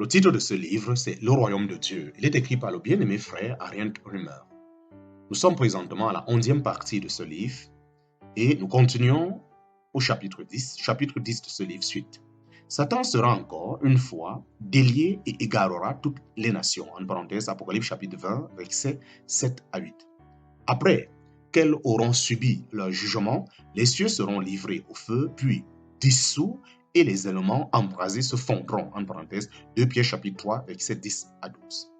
Le titre de ce livre, c'est Le Royaume de Dieu. Il est écrit par le bien-aimé frère Arient Römer. Nous sommes présentement à la 11e partie de ce livre et nous continuons au chapitre 10 de ce livre suite. Satan sera encore une fois délié et égarera toutes les nations. En parenthèse, Apocalypse chapitre 20, versets 7 à 8. Après qu'elles auront subi leur jugement, les cieux seront livrés au feu, puis dissous, et les éléments embrasés se fondront. En parenthèse, 2 Pierre chapitre 3, versets 10 à 12.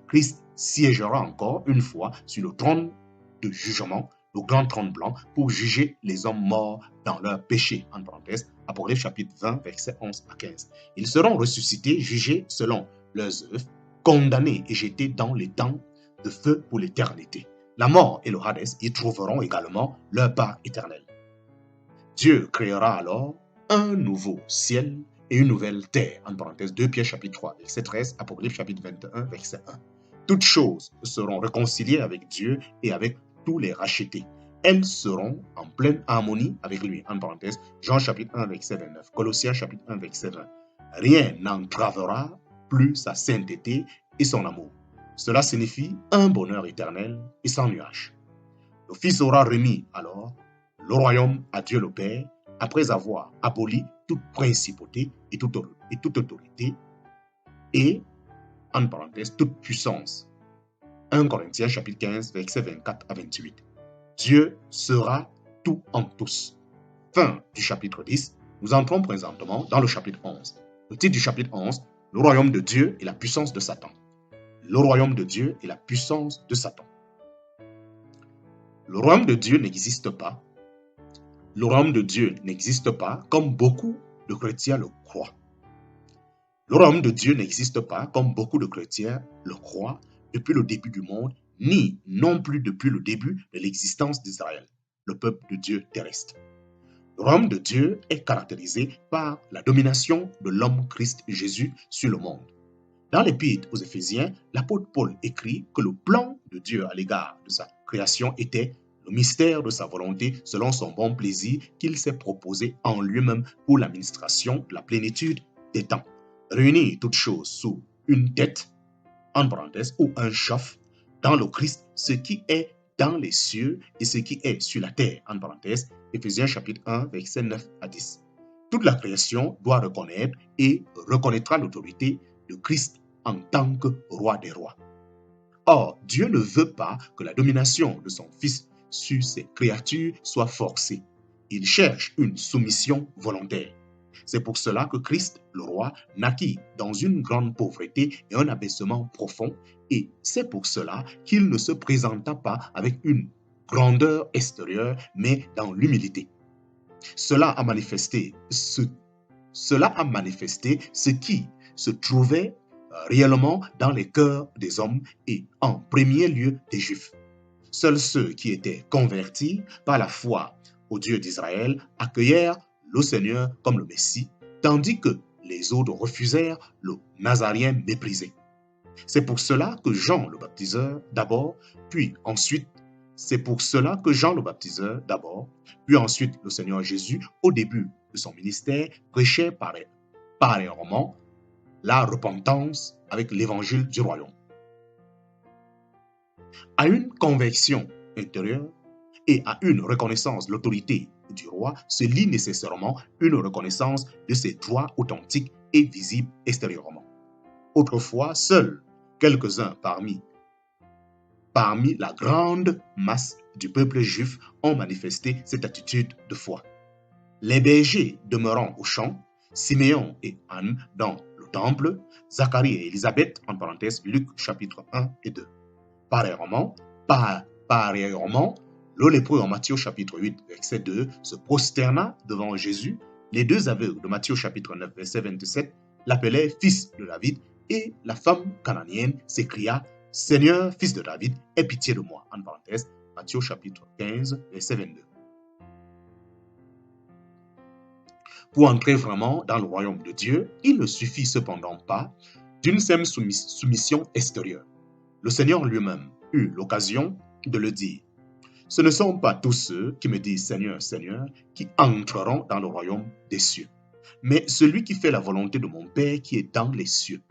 Christ siégera encore une fois sur le trône de jugement, le grand trône blanc, pour juger les hommes morts dans leurs péchés. En parenthèse, Apocalypse chapitre 20, versets 11 à 15. Ils seront ressuscités, jugés selon leurs œuvres, condamnés et jetés dans les temps de feu pour l'éternité. La mort et le Hadès y trouveront également leur part éternelle. Dieu créera alors un nouveau ciel et une nouvelle terre. En parenthèse, 2 Pierre chapitre 3, verset 13, Apocalypse chapitre 21, verset 1. Toutes choses seront réconciliées avec Dieu et avec tous les rachetés. Elles seront en pleine harmonie avec lui. En parenthèse, Jean chapitre 1, verset 29, Colossiens chapitre 1, verset 20. Rien n'entravera plus sa sainteté et son amour. Cela signifie un bonheur éternel et sans nuage. Le Fils aura remis alors le royaume à Dieu le Père après avoir aboli toute principauté et toute autorité et, en parenthèse, toute puissance. 1 Corinthiens chapitre 15, versets 24 à 28. Dieu sera tout en tous. Fin du chapitre 10. Nous entrons présentement dans le chapitre 11. Le titre du chapitre 11, le royaume de Dieu et la puissance de Satan. Le royaume de Dieu et la puissance de Satan. Le royaume de Dieu n'existe pas. Le royaume de Dieu n'existe pas comme beaucoup de chrétiens le croient. Le royaume de Dieu n'existe pas comme beaucoup de chrétiens le croient depuis le début du monde, ni non plus depuis le début de l'existence d'Israël, le peuple de Dieu terrestre. Le royaume de Dieu est caractérisé par la domination de l'homme Christ Jésus sur le monde. Dans l'épître aux Éphésiens, l'apôtre Paul écrit que le plan de Dieu à l'égard de sa création était le mystère de sa volonté selon son bon plaisir qu'il s'est proposé en lui-même pour l'administration de la plénitude des temps. Réunir toutes choses sous une tête, en parenthèse, ou un chef, dans le Christ, ce qui est dans les cieux et ce qui est sur la terre, en parenthèse, Éphésiens chapitre 1, versets 9 à 10. Toute la création doit reconnaître et reconnaîtra l'autorité de Christ en tant que roi des rois. Or, Dieu ne veut pas que la domination de son Fils sur ses créatures soit forcée. Il cherche une soumission volontaire. C'est pour cela que Christ, le roi, naquit dans une grande pauvreté et un abaissement profond, et c'est pour cela qu'il ne se présenta pas avec une grandeur extérieure, mais dans l'humilité. Cela a manifesté ce qui se trouvait réellement dans les cœurs des hommes et en premier lieu des Juifs. Seuls ceux qui étaient convertis par la foi au Dieu d'Israël accueillèrent le Seigneur comme le Messie, tandis que les autres refusèrent le Nazaréen méprisé. C'est pour cela que Jean le Baptiseur d'abord, puis ensuite le Seigneur Jésus, au début de son ministère, prêchait pareillement la repentance avec l'évangile du royaume. À une conversion intérieure et à une reconnaissance de l'autorité du roi se lie nécessairement une reconnaissance de ses droits authentiques et visibles extérieurement. Autrefois, seuls quelques-uns parmi la grande masse du peuple juif ont manifesté cette attitude de foi. Les bergers demeurant au champ, Siméon et Anne dans le temple, Zacharie et Élisabeth, en parenthèse Luc chapitre 1 et 2. Pareillement, le lépreux en Matthieu chapitre 8, verset 2, se prosterna devant Jésus. Les deux aveugles de Matthieu chapitre 9, verset 27, l'appelaient fils de David, et la femme cananéenne s'écria, Seigneur, fils de David, aie pitié de moi. En parenthèse, Matthieu chapitre 15, verset 22. Pour entrer vraiment dans le royaume de Dieu, il ne suffit cependant pas d'une simple soumission extérieure. Le Seigneur lui-même eut l'occasion de le dire. Ce ne sont pas tous ceux qui me disent Seigneur, Seigneur, qui entreront dans le royaume des cieux, mais celui qui fait la volonté de mon Père qui est dans les cieux.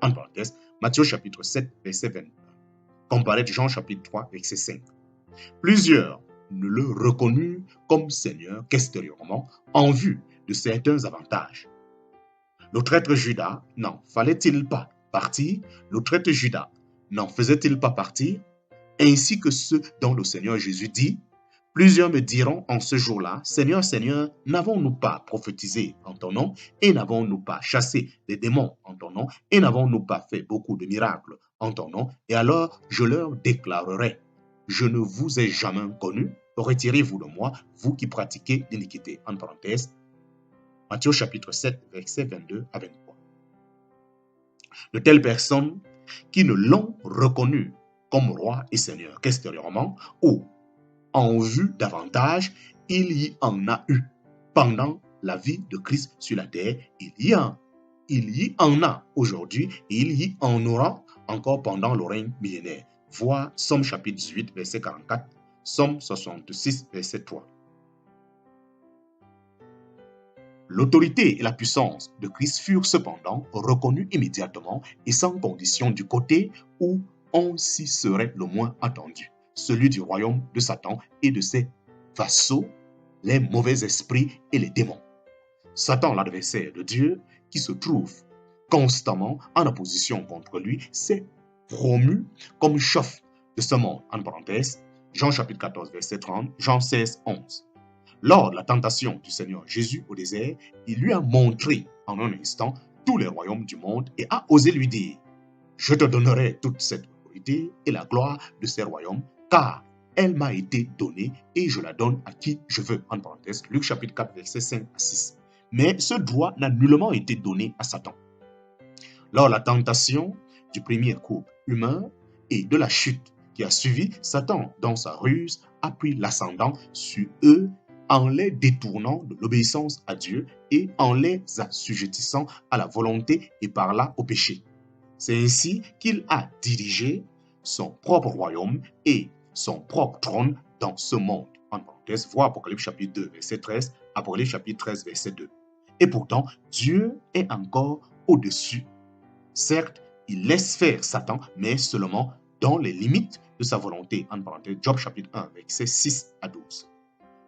En parenthèse, Matthieu chapitre 7, verset 21. Comparé Jean chapitre 3, verset 5. Plusieurs ne le reconnurent comme Seigneur qu'extérieurement en vue de certains avantages. Le traître Judas n'en fallait-il pas partir? Le traître Judas n'en faisait-il pas partir? Ainsi que ceux dont le Seigneur Jésus dit, plusieurs me diront en ce jour-là, Seigneur, Seigneur, n'avons-nous pas prophétisé en ton nom, et n'avons-nous pas chassé des démons en ton nom, et n'avons-nous pas fait beaucoup de miracles en ton nom? Et alors je leur déclarerai, je ne vous ai jamais connu, retirez-vous de moi, vous qui pratiquez l'iniquité. En parenthèse, Matthieu chapitre 7, versets 22 à 23. De telles personnes qui ne l'ont reconnu comme roi et seigneur qu'extérieurement, ou en vue davantage, il y en a eu pendant la vie de Christ sur la terre, il y en a aujourd'hui et il y en aura encore pendant le règne millénaire. Voir Somme chapitre 18, verset 44, Somme 66, verset 3. L'autorité et la puissance de Christ furent cependant reconnues immédiatement et sans condition du côté où on s'y serait le moins attendu, celui du royaume de Satan et de ses vassaux, les mauvais esprits et les démons. Satan, l'adversaire de Dieu, qui se trouve constamment en opposition contre lui, s'est promu comme chef de ce monde. En parenthèse, Jean chapitre 14, verset 30, Jean 16, 11. Lors de la tentation du Seigneur Jésus au désert, il lui a montré en un instant tous les royaumes du monde et a osé lui dire, je te donnerai toute cette autorité et la gloire de ces royaumes, car elle m'a été donnée et je la donne à qui je veux. En parenthèse, Luc chapitre 4, verset 5 à 6. Mais ce droit n'a nullement été donné à Satan. Lors de la tentation du premier couple humain et de la chute qui a suivi, Satan, dans sa ruse, a pris l'ascendant sur eux en les détournant de l'obéissance à Dieu et en les assujettissant à la volonté et par là au péché. C'est ainsi qu'il a dirigé son propre royaume et son propre trône dans ce monde. En parenthèse, voir Apocalypse chapitre 2, verset 13, Apocalypse chapitre 13, verset 2. Et pourtant, Dieu est encore au-dessus. Certes, il laisse faire Satan, mais seulement dans les limites de sa volonté. En parenthèse, Job chapitre 1, verset 6 à 12.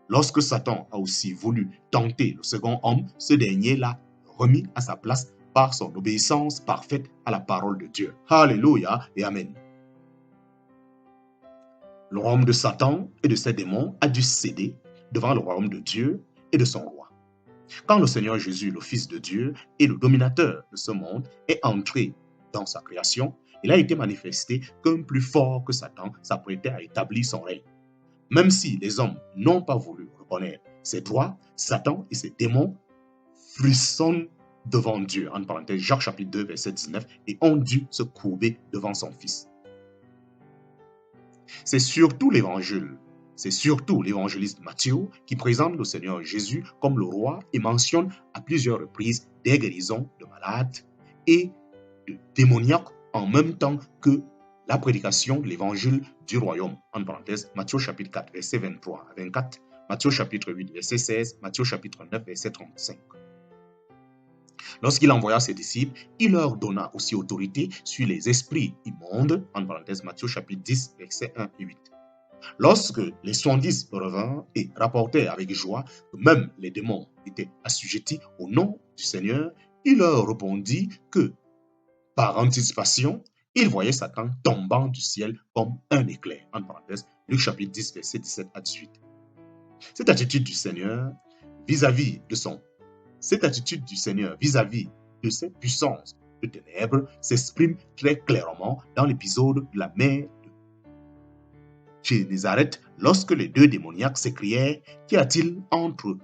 Lorsque Satan a aussi voulu tenter le second homme, ce dernier l'a remis à sa place par son obéissance parfaite à la parole de Dieu. Alléluia et Amen. Le royaume de Satan et de ses démons a dû céder devant le royaume de Dieu et de son roi. Quand le Seigneur Jésus, le Fils de Dieu et le dominateur de ce monde, est entré dans sa création, il a été manifesté qu'un plus fort que Satan s'apprêtait à établir son règne. Même si les hommes n'ont pas voulu reconnaître ses droits, Satan et ses démons frissonnent devant Dieu. En parenthèse, Jacques chapitre 2, verset 19, et ont dû se courber devant son Fils. C'est surtout l'évangéliste Matthieu qui présente le Seigneur Jésus comme le roi et mentionne à plusieurs reprises des guérisons de malades et de démoniaques en même temps que la prédication de l'évangile du royaume. En parenthèse, Matthieu chapitre 4, verset 23 à 24, Matthieu chapitre 8, verset 16, Matthieu chapitre 9, verset 35. Lorsqu'il envoya ses disciples, il leur donna aussi autorité sur les esprits immondes, en parenthèse Matthieu chapitre 10, versets 1 et 8. Lorsque les 70 revinrent et rapportèrent avec joie que même les démons étaient assujettis au nom du Seigneur, il leur répondit que, par anticipation, il voyait Satan tombant du ciel comme un éclair. En parenthèse, Luc chapitre 10, verset 17 à 18. Cette attitude du Seigneur vis-à-vis de ses puissances de ténèbres s'exprime très clairement dans l'épisode de la mer de Génézareth, lorsque les deux démoniaques s'écrièrent, « Qu'y a-t-il entre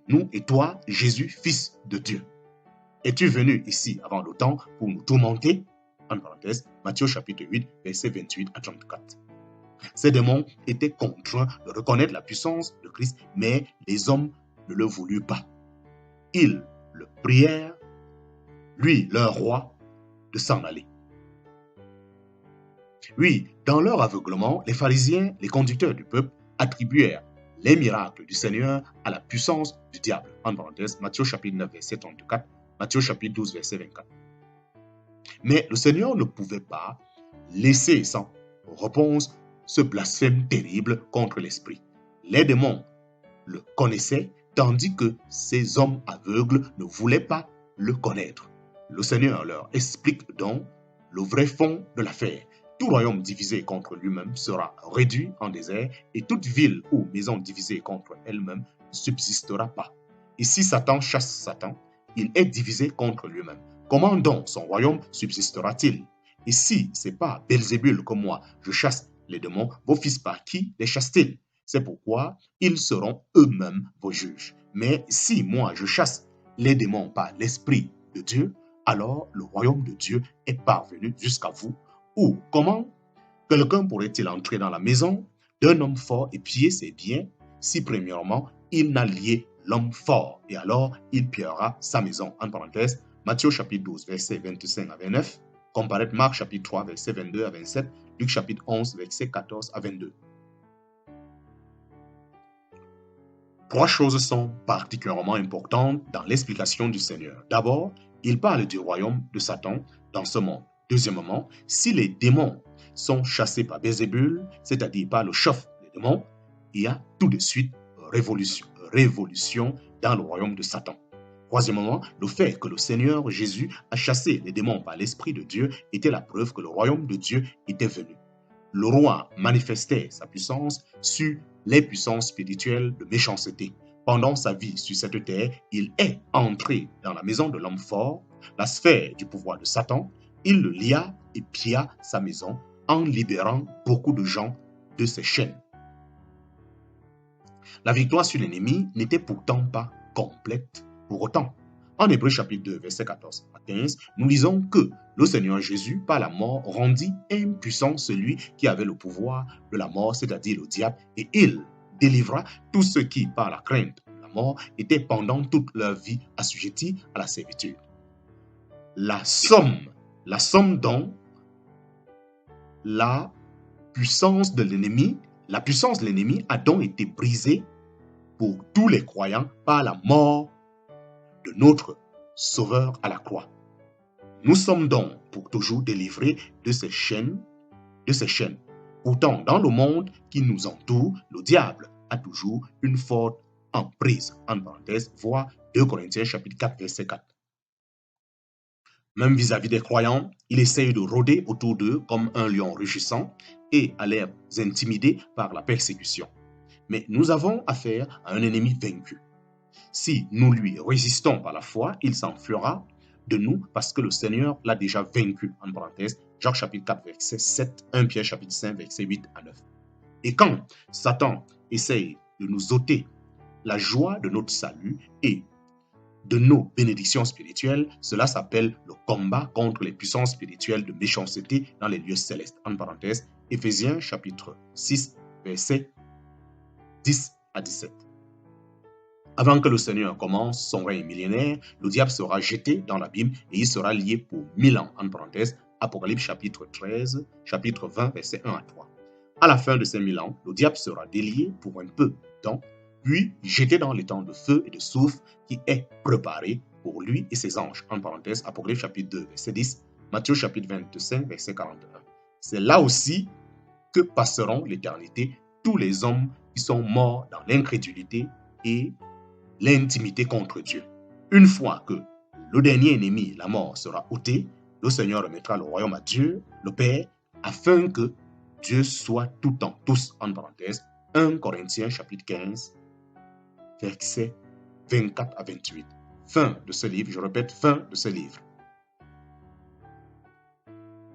nous et toi, Jésus, Fils de Dieu? Es-tu venu ici avant le temps pour nous tourmenter ?» En parenthèse, Matthieu chapitre 8, verset 28 à 34. Ces démons étaient contraints de reconnaître la puissance de Christ, mais les hommes ne le voulurent pas. Ils le prièrent, lui, leur roi, de s'en aller. Oui, dans leur aveuglement, les pharisiens, les conducteurs du peuple, attribuèrent les miracles du Seigneur à la puissance du diable. En parenthèse, Matthieu chapitre 9, verset 34, Matthieu chapitre 12, verset 24. Mais le Seigneur ne pouvait pas laisser sans réponse ce blasphème terrible contre l'Esprit. Les démons le connaissaient, tandis que ces hommes aveugles ne voulaient pas le connaître. Le Seigneur leur explique donc le vrai fond de l'affaire. Tout royaume divisé contre lui-même sera réduit en désert, et toute ville ou maison divisée contre elle-même ne subsistera pas. Et si Satan chasse Satan, il est divisé contre lui-même. Comment donc son royaume subsistera-t-il? Et si ce n'est pas Belzébul comme moi, je chasse les démons, vos fils par qui les chassent-ils? C'est pourquoi ils seront eux-mêmes vos juges. Mais si moi je chasse les démons par l'Esprit de Dieu, alors le royaume de Dieu est parvenu jusqu'à vous. Ou comment quelqu'un pourrait-il entrer dans la maison d'un homme fort et piller ses biens si premièrement il n'a lié l'homme fort, et alors il pillera sa maison? En parenthèse, Matthieu chapitre 12, versets 25 à 29, comparaître Marc chapitre 3, versets 22 à 27, Luc chapitre 11, versets 14 à 22. Trois choses sont particulièrement importantes dans l'explication du Seigneur. D'abord, il parle du royaume de Satan dans ce monde. Deuxièmement, si les démons sont chassés par Belzébul, c'est-à-dire par le chef des démons, il y a tout de suite révolution dans le royaume de Satan. Troisièmement, le fait que le Seigneur Jésus a chassé les démons par l'Esprit de Dieu était la preuve que le royaume de Dieu était venu. Le roi manifestait sa puissance sur les puissances spirituelles de méchanceté. Pendant sa vie sur cette terre, il est entré dans la maison de l'homme fort, la sphère du pouvoir de Satan. Il le lia et pilla sa maison en libérant beaucoup de gens de ses chaînes. La victoire sur l'ennemi n'était pourtant pas complète pour autant. En Hébreux chapitre 2, verset 14 à 15, nous lisons que le Seigneur Jésus, par la mort, rendit impuissant celui qui avait le pouvoir de la mort, c'est-à-dire le diable, et il délivra tous ceux qui, par la crainte de la mort, étaient pendant toute leur vie assujettis à la servitude. La somme dont la puissance de l'ennemi a donc été brisée pour tous les croyants par la mort de notre Sauveur à la croix. Nous sommes donc pour toujours délivrés de ces chaînes. Pourtant, dans le monde qui nous entoure, le diable a toujours une forte emprise. En parenthèse, voir 2 Corinthiens chapitre 4, verset 4. Même vis-à-vis des croyants, il essaye de rôder autour d'eux comme un lion rugissant et à les intimider par la persécution. Mais nous avons affaire à un ennemi vaincu. Si nous lui résistons par la foi, il s'enfuira de nous parce que le Seigneur l'a déjà vaincu. En parenthèse, Jacques chapitre 4, verset 7, 1 Pierre chapitre 5, verset 8 à 9. Et quand Satan essaye de nous ôter la joie de notre salut et de nos bénédictions spirituelles, cela s'appelle le combat contre les puissances spirituelles de méchanceté dans les lieux célestes. En parenthèse, Éphésiens chapitre 6, verset 10 à 17. Avant que le Seigneur commence son règne millénaire, le diable sera jeté dans l'abîme et il sera lié pour 1000 ans. En parenthèse, Apocalypse chapitre 13, chapitre 20, versets 1 à 3. À la fin de ces 1000 ans, le diable sera délié pour un peu de temps, puis jeté dans les temps de feu et de soufre qui est préparé pour lui et ses anges. En parenthèse, Apocalypse chapitre 2, verset 10, Matthieu chapitre 25, verset 41. C'est là aussi que passeront l'éternité tous les hommes qui sont morts dans l'incrédulité et l'intimité contre Dieu. Une fois que le dernier ennemi, la mort, sera ôté, le Seigneur remettra le royaume à Dieu, le Père, afin que Dieu soit tout en tous, en parenthèse, 1 Corinthiens chapitre 15, versets 24 à 28. Fin de ce livre, je répète, fin de ce livre.